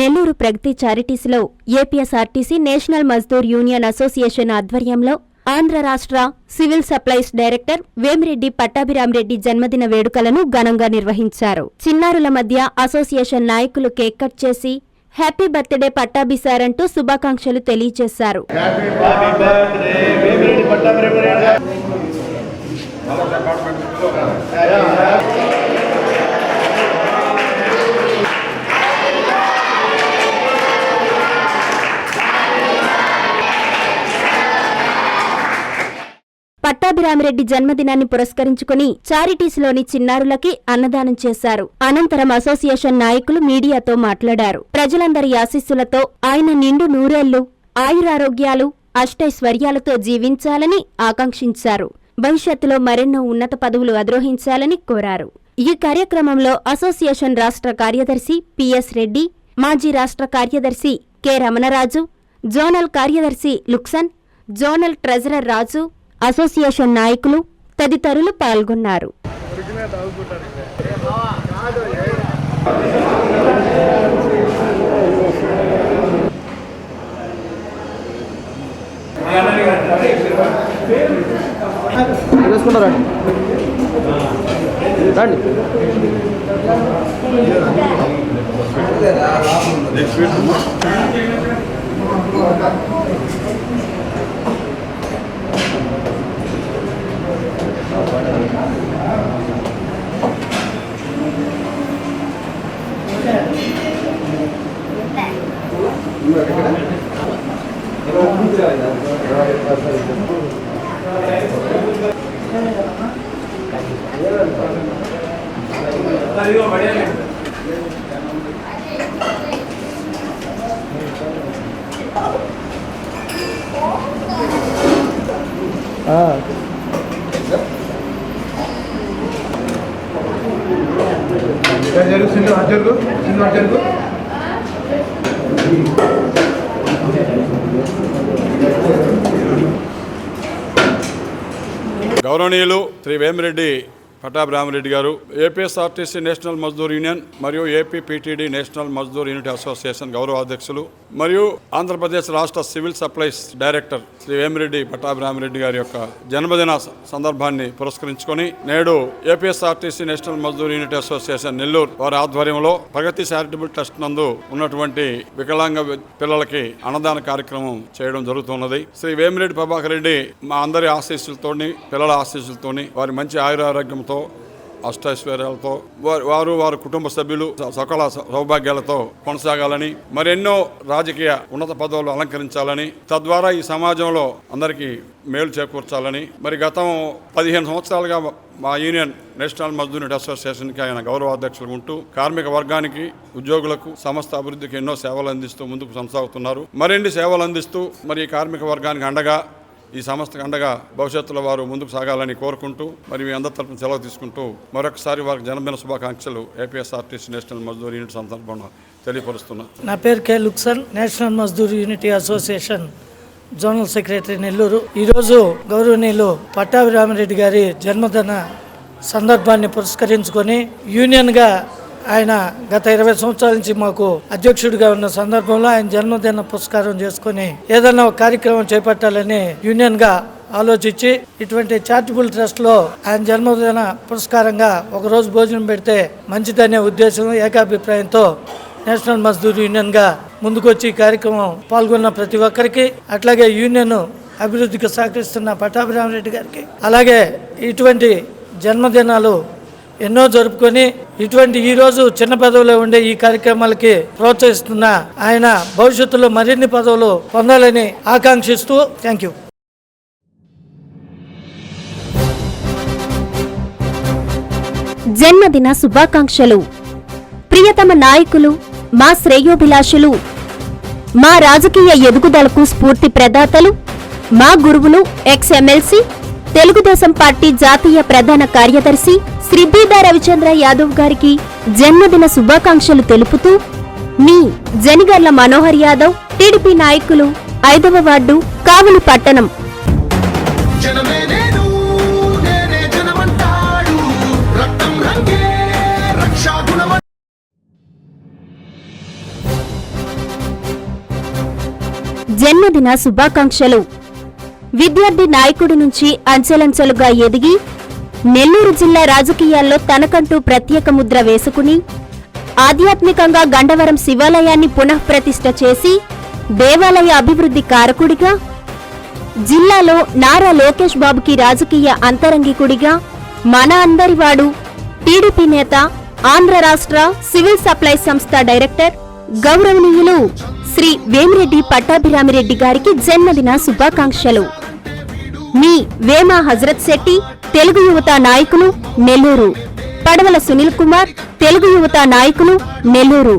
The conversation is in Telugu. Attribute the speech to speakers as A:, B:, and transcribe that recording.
A: నెల్లూరు ప్రగతి చారిటీస్లో APSRTC national Mazdoor union association ఆధ్వర్యంలో ఆంధ్ర రాష్ట్ర civil supplies director Vemireddy Pattabhiramireddy జన్మదిన వేడుకలను ఘనంగా నిర్వహించారు. చిన్నారుల మధ్య అసోసియేషన్ నాయకులు కేక్ కట్ చేసి హ్యాపీ బర్త్డే పట్టాభి సార్ అంటూ శుభాకాంక్షలు తెలియజేశారు. పట్టాభిరామిరెడ్డి జన్మదినాన్ని పురస్కరించుకుని చారిటీస్లోని చిన్నారులకి అన్నదానం చేశారు. అనంతరం అసోసియేషన్ నాయకులు మీడియాతో మాట్లాడారు. ప్రజలందరి ఆశీస్సులతో ఆయన నిండు నూరేళ్లు ఆయురారోగ్యాలు అష్టైశ్వర్యాలతో జీవించాలని ఆకాంక్షించారు. భవిష్యత్తులో మరెన్నో ఉన్నత పదవులు అధిరోహించాలని కోరారు. ఈ కార్యక్రమంలో అసోసియేషన్ రాష్ట్ర కార్యదర్శి పిఎస్ రెడ్డి, మాజీ రాష్ట్ర కార్యదర్శి కె రమణరాజు, జోనల్ కార్యదర్శి లుక్సన్, జోనల్ ట్రెజరర్ రాజు, అసోసియేషన్ నాయకులు తదితరులు పాల్గొన్నారు.
B: గౌరవనీయులు శ్రీ వేమిరెడ్డి పట్టాభిరామిరెడ్డి గారు, ఏపీఎస్ఆర్టీసీ నేషనల్ మజ్దూర్ యూనియన్ మరియు APPTD national Mazdoor unit association గౌరవ అధ్యక్షులు మరియు ఆంధ్రప్రదేశ్ రాష్ట్ర civil supplies director Shri Vemireddy Pattabhiramireddy గారి యొక్క జన్మదిన సందర్భాన్ని పురస్కరించుకొని నేడు APSRTC national Mazdoor unit association Nellore వారి ఆధ్వర్యంలో ప్రగతి చారిటబుల్ ట్రస్ట్ నందు ఉన్నటువంటి వికలాంగ పిల్లలకి అన్నదాన కార్యక్రమం చేయడం జరుగుతున్నది. శ్రీ వేమిరెడ్డి ప్రభాకర్ రెడ్డి మా అందరి ఆశీస్సులతోని, పిల్లల ఆశీస్సులతోని, వారి మంచి ఆయురారోగ్యంతో, అష్టైశ్వర్యాలతో, వారి కుటుంబ సభ్యులు సకల సౌభాగ్యాలతో కొనసాగాలని, మరెన్నో రాజకీయ ఉన్నత పదవులు అలంకరించాలని, తద్వారా ఈ సమాజంలో అందరికీ మేలు చేకూర్చాలని, మరి గతం 15 సంవత్సరాలుగా మా యూనియన్ నేషనల్ మజ్దూర్ యూనిట్ అసోసియేషన్కి ఆయన గౌరవ అధ్యక్షులు ఉంటూ కార్మిక వర్గానికి, ఉద్యోగులకు, సమస్త అభివృద్ధికి ఎన్నో సేవలు అందిస్తూ ముందుకు కొనసాగుతున్నారు. మరిన్ని సేవలు అందిస్తూ మరి కార్మిక వర్గానికి అండగా, ఈ సంస్థకు అండగా భవిష్యత్తులో వారు ముందుకు సాగాలని కోరుకుంటూ మరి మీ అందరి తరపున సెలవు తీసుకుంటూ మరొకసారి వారికి జన్మదిన శుభాకాంక్షలు ఏపీఎస్ఆర్టీసీ నేషనల్ మజ్దూర్ యూనిట్ సందర్భంగా తెలియపరుస్తున్నా.
C: నా పేరు K Luksan, national Mazdoor unity association zonal secretary Nellore. ఈరోజు గౌరవనీయులు పట్టాభిరామిరెడ్డి గారి జన్మదిన సందర్భాన్ని పురస్కరించుకొని యూనియన్గా ఆయన గత 20 సంవత్సరాల నుంచి మాకు అధ్యక్షుడిగా ఉన్న సందర్భంలో ఆయన జన్మదిన పురస్కారం చేసుకుని ఏదైనా ఒక కార్యక్రమం చేపట్టాలని యూనియన్గా ఆలోచించి ఇటువంటి చారిటబుల్ ట్రస్ట్లో ఆయన జన్మదిన పురస్కారంగా ఒకరోజు భోజనం పెడితే మంచిదనే ఉద్దేశం, ఏకాభిప్రాయంతో నేషనల్ మజ్దూర్ యూనియన్గా ముందుకొచ్చి ఈ కార్యక్రమం పాల్గొన్న ప్రతి ఒక్కరికి, అట్లాగే యూనియన్ అభివృద్ధికి సహకరిస్తున్న పట్టాభిరామిరెడ్డి గారికి, అలాగే ఇటువంటి జన్మదినాలు ఎన్నో జరుపుకొని ఇటువంటి ఈరోజు చిన్న పదవులో ఉండే ఈ కార్యక్రమాలకి ప్రోత్సహిస్తున్న ఆయన భవిష్యత్తులో మరిన్ని పదవులు పొందాలని ఆకాంక్షిస్తూ థ్యాంక్ యూ.
A: జన్మదిన శుభాకాంక్షలు. ప్రియతమ నాయకులు, మా శ్రేయోభిలాషులు, మా రాజకీయ ఎదుగుదలకు స్ఫూర్తి ప్రదాతలు, మా గురువులు, ఎక్స్-ఎమ్మెల్సీ, తెలుగుదేశం పార్టీ జాతీయ ప్రధాన కార్యదర్శి శ్రీ బీదా రవిచంద్ర యాదవ్ గారికి జన్మదిన శుభాకాంక్షలు తెలుపుతూ మీ జనిగర్ల మనోహర్ యాదవ్, టీడీపీ నాయకులు, 5వ వార్డు, కావలి పట్టణం. జన్మదిన శుభాకాంక్షలు. విద్యార్థి నాయకుడి నుంచి అంచెలంచెలుగా ఎదిగి నెల్లూరు జిల్లా రాజకీయాల్లో తనకంటూ ప్రత్యేక ముద్ర వేసుకుని ఆధ్యాత్మికంగా గండవరం శివాలయాన్ని పునఃప్రతిష్ఠ చేసి దేవాలయ అభివృద్ధి కారకుడిగా, జిల్లాలో నారా లోకేష్ బాబుకి రాజకీయ అంతరంగికుడిగా, మన అందరివాడు, టీడీపీ నేత, ఆంధ్ర రాష్ట్ర సివిల్ సప్లైస్ సంస్థ డైరెక్టర్ గౌరవనీయులు శ్రీ వేమిరెడ్డి పట్టాభిరామిరెడ్డి గారికి జన్మదిన శుభాకాంక్షలు. మీ వేమ హజరత్ శెట్టి, తెలుగు యువత నాయకులు, నెల్లూరు. పడవల సునీల్ కుమార్, తెలుగు యువత నాయకులు, నెల్లూరు.